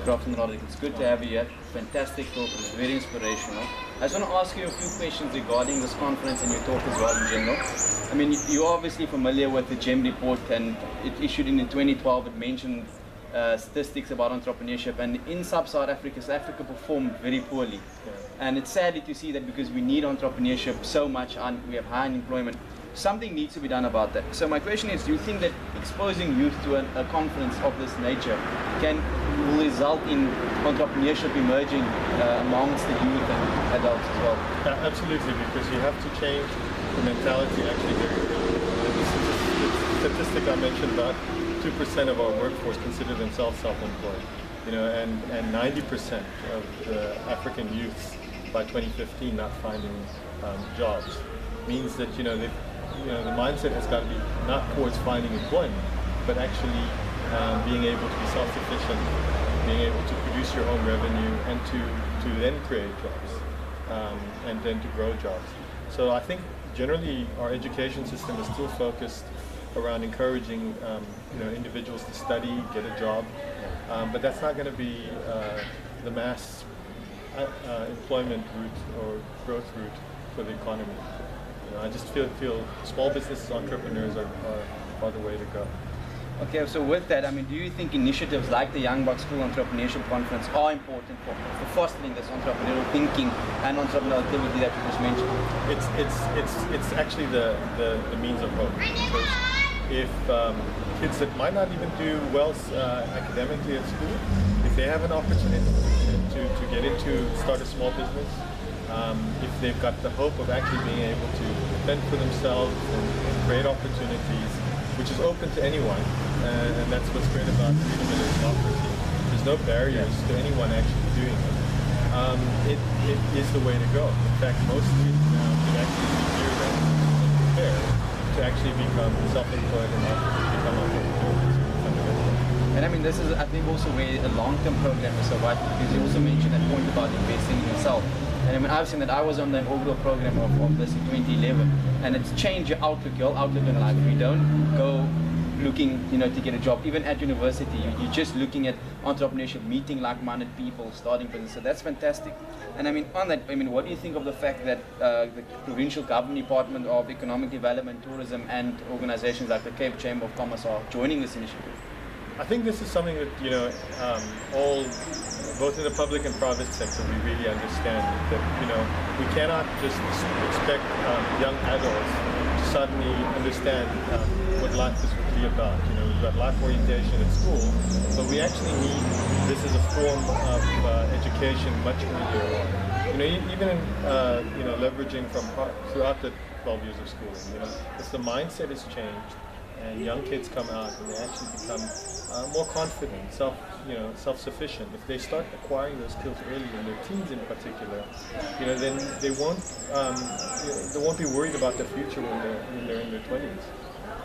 Good afternoon, Roderick. It's good to have you here. Fantastic talk. It was very inspirational. I just want to ask you a few questions regarding this conference and your talk as well in general. I mean, you're obviously familiar with the GEM report, and it issued in 2012. It mentioned statistics about entrepreneurship, and in sub-Saharan Africa, South Africa performed very poorly. And it's sad to see that because we need entrepreneurship so much and we have high unemployment, something needs to be done about that. So my question is, do you think that exposing youth to a conference of this nature will result in entrepreneurship emerging amongst the youth and adults as well? Yeah, absolutely, because you have to change the mentality actually very early. The statistic I mentioned, about 2% of our workforce consider themselves self-employed, and 90% of the African youths by 2015 not finding jobs means that the mindset has got to be not towards finding employment, but actually being able to be self-sufficient, being able to produce your own revenue, and to then create jobs, and then to grow jobs. So I think generally our education system is still focused around encouraging individuals to study, get a job, but that's not going to be the mass employment route or growth route for the economy. I just feel small business entrepreneurs are the way to go. Okay, so with that, I mean, do you think initiatives like the Young Bucks School Entrepreneurship Conference are important for fostering this entrepreneurial thinking and entrepreneurial activity that you just mentioned? It's actually the means of hope. Because if kids that might not even do well academically at school, if they have an opportunity to get into, start a small business, if they've got the hope of actually being able to fend for themselves and create opportunities, which is open to anyone, and that's what's great about freedom and democracy. There's no barriers to anyone actually doing it. It is the way to go. In fact, most youth now can actually be geared up and prepared to actually become self-employed and become entrepreneurs. And I mean, this is, I think, also where a long-term program is so vital, because you also mentioned that point about investing in yourself. And I mean, I've seen that I was on the inaugural program of this in 2011, and it's changed your outlook in life. You don't go looking, to get a job. Even at university, you're just looking at entrepreneurship, meeting like-minded people, starting business. So that's fantastic. And I mean, on that, what do you think of the fact that the provincial government Department of Economic Development, Tourism, and organizations like the Cape Chamber of Commerce are joining this initiative? I think this is something that all, both in the public and private sector, we really understand that we cannot just expect young adults to suddenly understand what life is really about. We've got life orientation at school, but we actually need this as a form of education much earlier on. Even in leveraging from throughout the 12 years of schooling. If the mindset has changed, and young kids come out and they actually become more confident, self-sufficient. If they start acquiring those skills early in their teens, in particular, then they won't be worried about the future when they're in their 20s.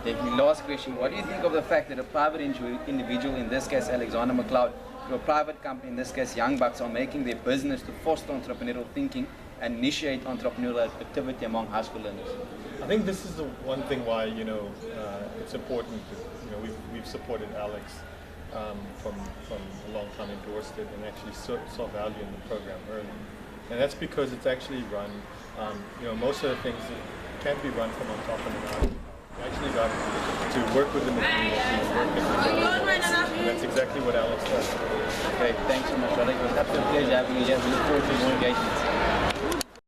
Definitely. Last question: what do you think of the fact that a private individual, in this case Alexander McLeod, to a private company, in this case Young Bucks, are making their business to foster entrepreneurial thinking and initiate entrepreneurial activity among high school learners? I think this is the one thing why it's important. We've supported Alex from a long time, endorsed it, and actually saw value in the program early. And that's because it's actually run. Most of the things that can't be run from on top of the mountain. You actually got to work with the community, work with the and that's exactly what Alex does. Okay, thanks so much, Roderick. It was an absolute pleasure having you here. We look forward to more engagement.